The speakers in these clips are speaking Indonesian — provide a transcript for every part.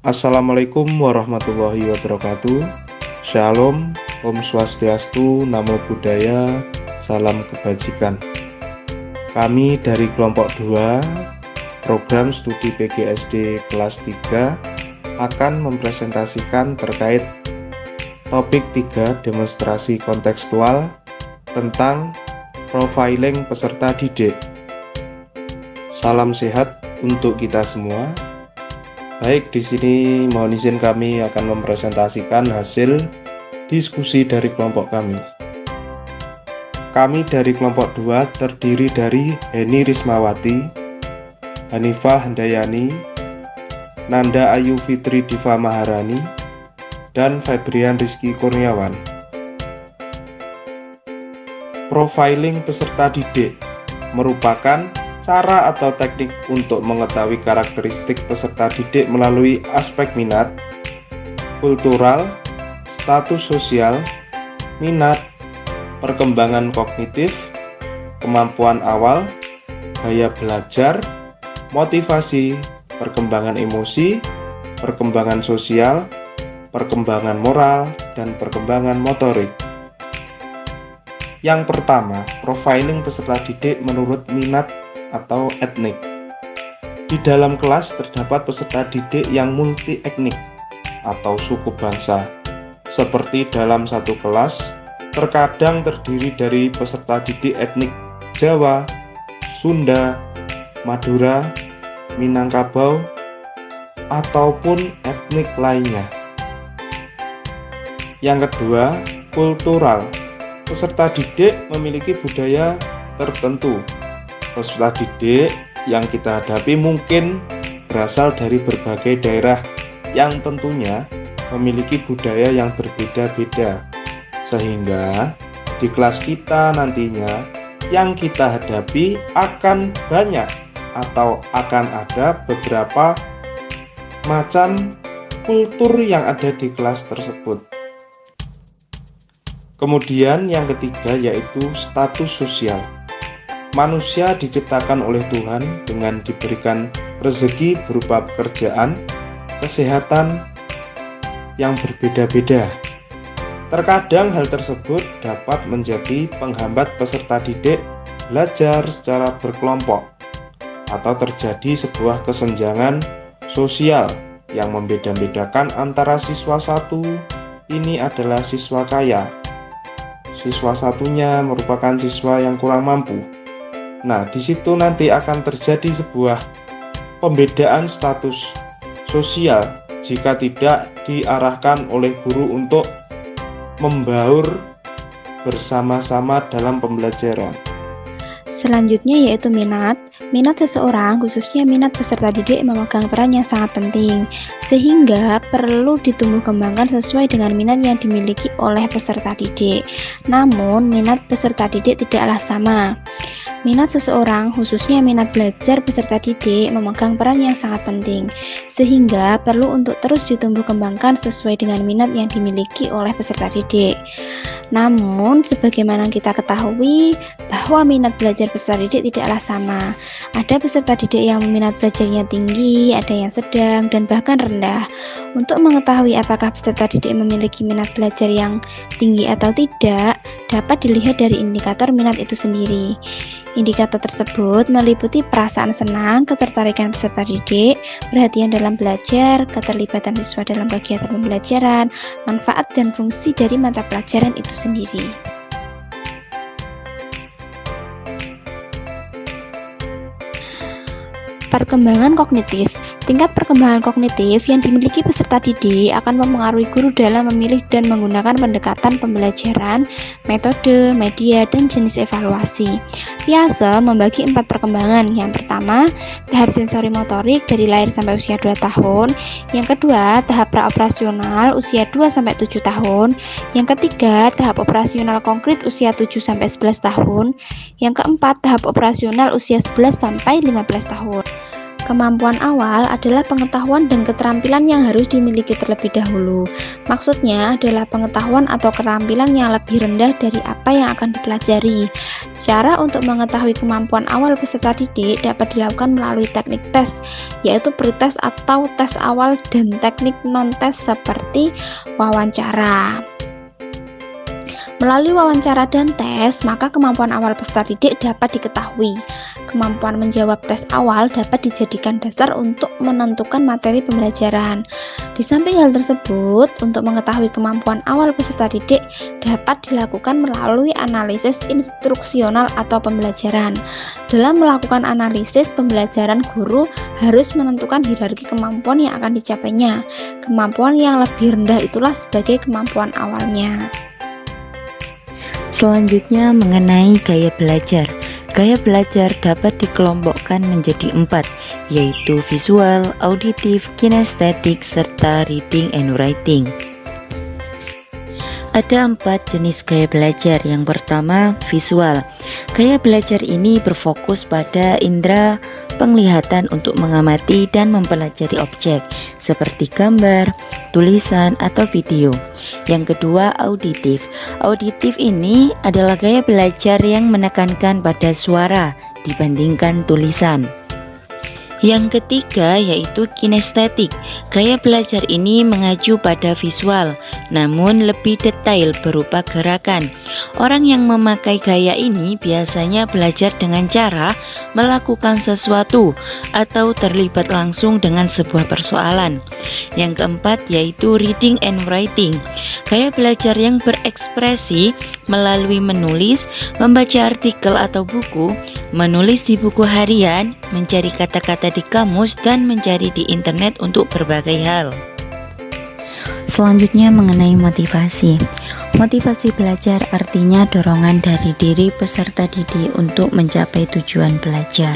Assalamualaikum warahmatullahi wabarakatuh. Shalom, Om Swastiastu, Namo Buddhaya, Salam Kebajikan. Kami dari kelompok 2, program studi PGSD kelas 3 akan mempresentasikan terkait topik 3 demonstrasi kontekstual tentang profiling peserta didik. Salam sehat untuk kita semua. Baik, di sini mohon izin kami akan mempresentasikan hasil diskusi dari kelompok kami. Kami dari kelompok 2 terdiri dari Heni Rismawati, Hanifah Handayani, Nanda Ayu Fitri Diva Maharani, dan Febrian Rizky Kurniawan. Profiling peserta didik merupakan cara atau teknik untuk mengetahui karakteristik peserta didik melalui aspek minat, kultural, status sosial, minat, perkembangan kognitif, kemampuan awal, gaya belajar, motivasi, perkembangan emosi, perkembangan sosial, perkembangan moral, dan perkembangan motorik. Yang pertama, profiling peserta didik menurut minat atau etnik. Di dalam kelas terdapat peserta didik yang multi etnik atau suku bangsa. Seperti dalam satu kelas, terkadang terdiri dari peserta didik etnik Jawa, Sunda, Madura, Minangkabau, ataupun etnik lainnya. Yang kedua, kultural. Peserta didik memiliki budaya tertentu. Peserta didik yang kita hadapi mungkin berasal dari berbagai daerah yang tentunya memiliki budaya yang berbeda-beda. Sehingga di kelas kita nantinya yang kita hadapi akan banyak atau akan ada beberapa macam kultur yang ada di kelas tersebut. Kemudian yang ketiga yaitu status sosial. Manusia diciptakan oleh Tuhan dengan diberikan rezeki berupa pekerjaan, kesehatan yang berbeda-beda. Terkadang hal tersebut dapat menjadi penghambat peserta didik belajar secara berkelompok atau terjadi sebuah kesenjangan sosial yang membeda-bedakan antara siswa satu ini adalah siswa kaya, siswa satunya merupakan siswa yang kurang mampu. Nah, di situ nanti akan terjadi sebuah pembedaan status sosial jika tidak diarahkan oleh guru untuk membaur bersama-sama dalam pembelajaran. Selanjutnya yaitu minat. Minat seseorang, khususnya minat peserta didik, memegang peran yang sangat penting, sehingga perlu ditumbuh kembangkan sesuai dengan minat yang dimiliki oleh peserta didik. Namun, minat peserta didik tidaklah sama. Minat seseorang, khususnya minat belajar peserta didik, memegang peran yang sangat penting, sehingga perlu untuk terus ditumbuh kembangkan sesuai dengan minat yang dimiliki oleh peserta didik. Namun, sebagaimana kita ketahui bahwa minat belajar peserta didik tidaklah sama. Ada peserta didik yang minat belajarnya tinggi, ada yang sedang, dan bahkan rendah. Untuk mengetahui apakah peserta didik memiliki minat belajar yang tinggi atau tidak, dapat dilihat dari indikator minat itu sendiri. Indikator tersebut meliputi perasaan senang, ketertarikan peserta didik, perhatian dalam belajar, keterlibatan siswa dalam kegiatan pembelajaran, manfaat dan fungsi dari mata pelajaran itu sendiri. Perkembangan kognitif. Tingkat perkembangan kognitif yang dimiliki peserta didik akan mempengaruhi guru dalam memilih dan menggunakan pendekatan pembelajaran, metode, media, dan jenis evaluasi. Piaget membagi 4 perkembangan. Yang pertama, tahap sensori motorik dari lahir sampai usia 2 tahun. Yang kedua, tahap praoperasional usia 2 sampai 7 tahun. Yang ketiga, tahap operasional konkret usia 7 sampai 11 tahun. Yang keempat, tahap operasional usia 11 sampai 15 tahun. Kemampuan awal adalah pengetahuan dan keterampilan yang harus dimiliki terlebih dahulu. Maksudnya adalah pengetahuan atau keterampilan yang lebih rendah dari apa yang akan dipelajari. Cara untuk mengetahui kemampuan awal peserta didik dapat dilakukan melalui teknik tes, yaitu pretest atau tes awal, dan teknik non-tes seperti wawancara. Melalui wawancara dan tes, maka kemampuan awal peserta didik dapat diketahui. Kemampuan menjawab tes awal dapat dijadikan dasar untuk menentukan materi pembelajaran. Di samping hal tersebut, untuk mengetahui kemampuan awal peserta didik dapat dilakukan melalui analisis instruksional atau pembelajaran. Dalam melakukan analisis pembelajaran, guru harus menentukan hierarki kemampuan yang akan dicapainya. Kemampuan yang lebih rendah itulah sebagai kemampuan awalnya. Selanjutnya mengenai gaya belajar. Gaya belajar dapat dikelompokkan menjadi 4, yaitu visual, auditif, kinestetik, serta reading and writing. Ada 4 jenis gaya belajar. Yang pertama, visual. Gaya belajar ini berfokus pada indera penglihatan untuk mengamati dan mempelajari objek seperti gambar, tulisan, atau video. Yang kedua, auditif. Auditif ini adalah gaya belajar yang menekankan pada suara dibandingkan tulisan. Yang ketiga yaitu kinestetik. Gaya belajar ini mengacu pada visual, namun lebih detail berupa gerakan. Orang yang memakai gaya ini biasanya belajar dengan cara melakukan sesuatu atau terlibat langsung dengan sebuah persoalan. Yang keempat yaitu reading and writing. Gaya belajar yang berekspresi melalui menulis, membaca artikel atau buku, menulis di buku harian, mencari kata-kata di kamus, dan mencari di internet untuk berbagai hal. Selanjutnya mengenai motivasi. Motivasi belajar artinya dorongan dari diri peserta didik untuk mencapai tujuan belajar.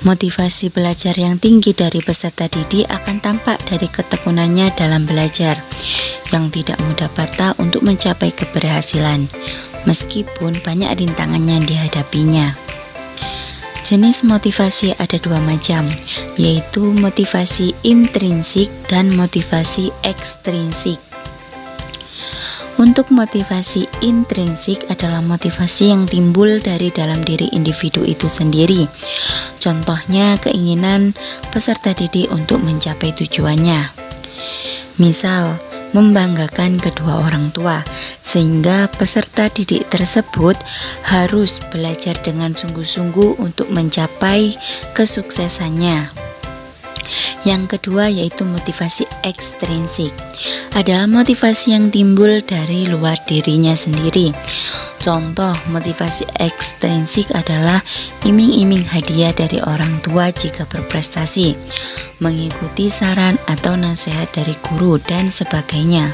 Motivasi belajar yang tinggi dari peserta didik akan tampak dari ketekunannya dalam belajar, yang tidak mudah patah untuk mencapai keberhasilan, meskipun banyak rintangan yang dihadapinya. Jenis motivasi ada 2 macam, yaitu motivasi intrinsik dan motivasi ekstrinsik. Untuk motivasi intrinsik adalah motivasi yang timbul dari dalam diri individu itu sendiri. Contohnya keinginan peserta didik untuk mencapai tujuannya. Misal, membanggakan kedua orang tua, sehingga peserta didik tersebut harus belajar dengan sungguh-sungguh untuk mencapai kesuksesannya. Yang kedua yaitu motivasi ekstrinsik, adalah motivasi yang timbul dari luar dirinya sendiri. Contoh motivasi ekstrinsik adalah iming-iming hadiah dari orang tua jika berprestasi, mengikuti saran atau nasihat dari guru, dan sebagainya.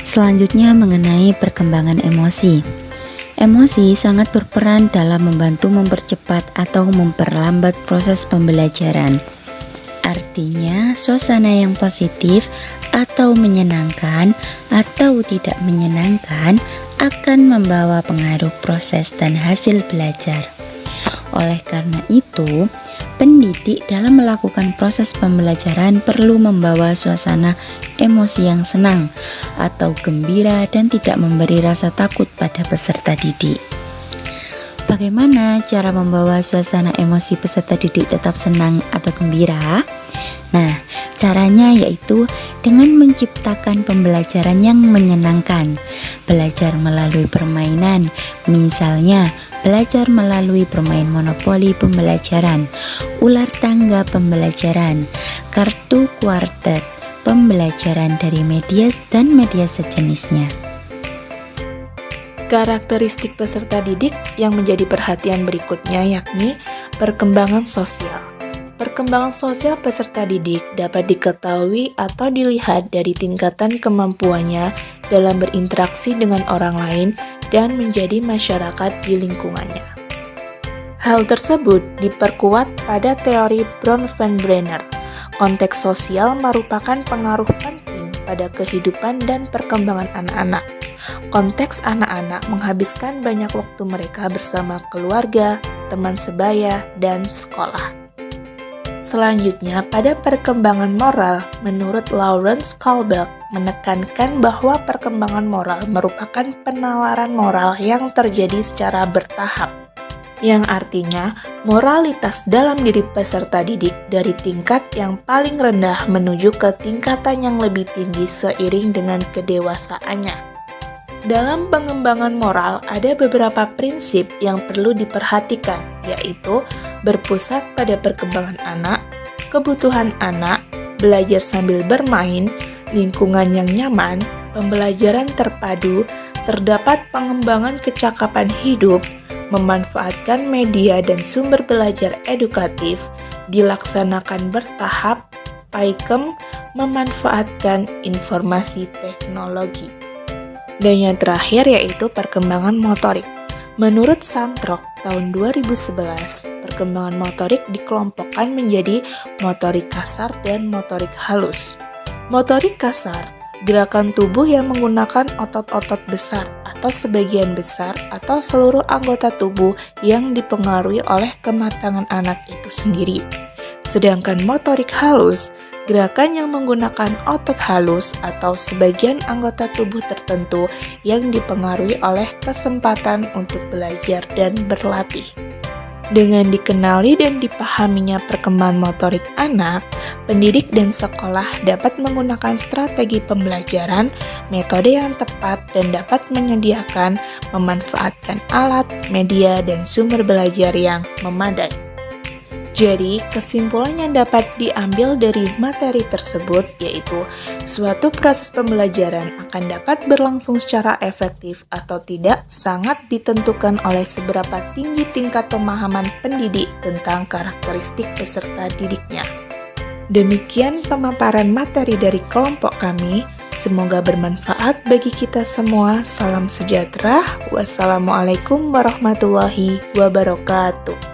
Selanjutnya mengenai perkembangan emosi. Emosi sangat berperan dalam membantu mempercepat atau memperlambat proses pembelajaran. Artinya, suasana yang positif atau menyenangkan atau tidak menyenangkan akan membawa pengaruh proses dan hasil belajar. Oleh karena itu, pendidik dalam melakukan proses pembelajaran perlu membawa suasana emosi yang senang atau gembira dan tidak memberi rasa takut pada peserta didik. Bagaimana cara membawa suasana emosi peserta didik tetap senang atau gembira? Nah, caranya yaitu dengan menciptakan pembelajaran yang menyenangkan. Belajar melalui permainan, misalnya belajar melalui bermain monopoli pembelajaran, ular tangga pembelajaran, kartu kuartet, pembelajaran dari media dan media sejenisnya. Karakteristik peserta didik yang menjadi perhatian berikutnya yakni perkembangan sosial. Perkembangan sosial peserta didik dapat diketahui atau dilihat dari tingkatan kemampuannya dalam berinteraksi dengan orang lain dan menjadi masyarakat di lingkungannya. Hal tersebut diperkuat pada teori Bronfenbrenner. Konteks sosial merupakan pengaruh penting pada kehidupan dan perkembangan anak-anak. Konteks anak-anak menghabiskan banyak waktu mereka bersama keluarga, teman sebaya, dan sekolah. selanjutnya, pada perkembangan moral, menurut Lawrence Kohlberg, menekankan bahwa perkembangan moral merupakan penalaran moral yang terjadi secara bertahap, yang artinya moralitas dalam diri peserta didik dari tingkat yang paling rendah menuju ke tingkatan yang lebih tinggi seiring dengan kedewasaannya. Dalam pengembangan moral, ada beberapa prinsip yang perlu diperhatikan, yaitu berpusat pada perkembangan anak, kebutuhan anak, belajar sambil bermain, lingkungan yang nyaman, pembelajaran terpadu, terdapat pengembangan kecakapan hidup, memanfaatkan media dan sumber belajar edukatif, dilaksanakan bertahap, PAIKEM, memanfaatkan informasi teknologi. Dan yang terakhir yaitu perkembangan motorik. Menurut Santrok tahun 2011, perkembangan motorik dikelompokkan menjadi motorik kasar dan motorik halus. Motorik kasar, gerakan tubuh yang menggunakan otot-otot besar atau sebagian besar atau seluruh anggota tubuh yang dipengaruhi oleh kematangan anak itu sendiri. Sedangkan motorik halus, gerakan yang menggunakan otot halus atau sebagian anggota tubuh tertentu yang dipengaruhi oleh kesempatan untuk belajar dan berlatih. Dengan dikenali dan dipahaminya perkembangan motorik anak, pendidik dan sekolah dapat menggunakan strategi pembelajaran, metode yang tepat, dan dapat menyediakan, memanfaatkan alat, media, dan sumber belajar yang memadai. Jadi, kesimpulan yang dapat diambil dari materi tersebut yaitu suatu proses pembelajaran akan dapat berlangsung secara efektif atau tidak sangat ditentukan oleh seberapa tinggi tingkat pemahaman pendidik tentang karakteristik peserta didiknya. Demikian pemaparan materi dari kelompok kami. Semoga bermanfaat bagi kita semua. Salam sejahtera. Wassalamualaikum warahmatullahi wabarakatuh.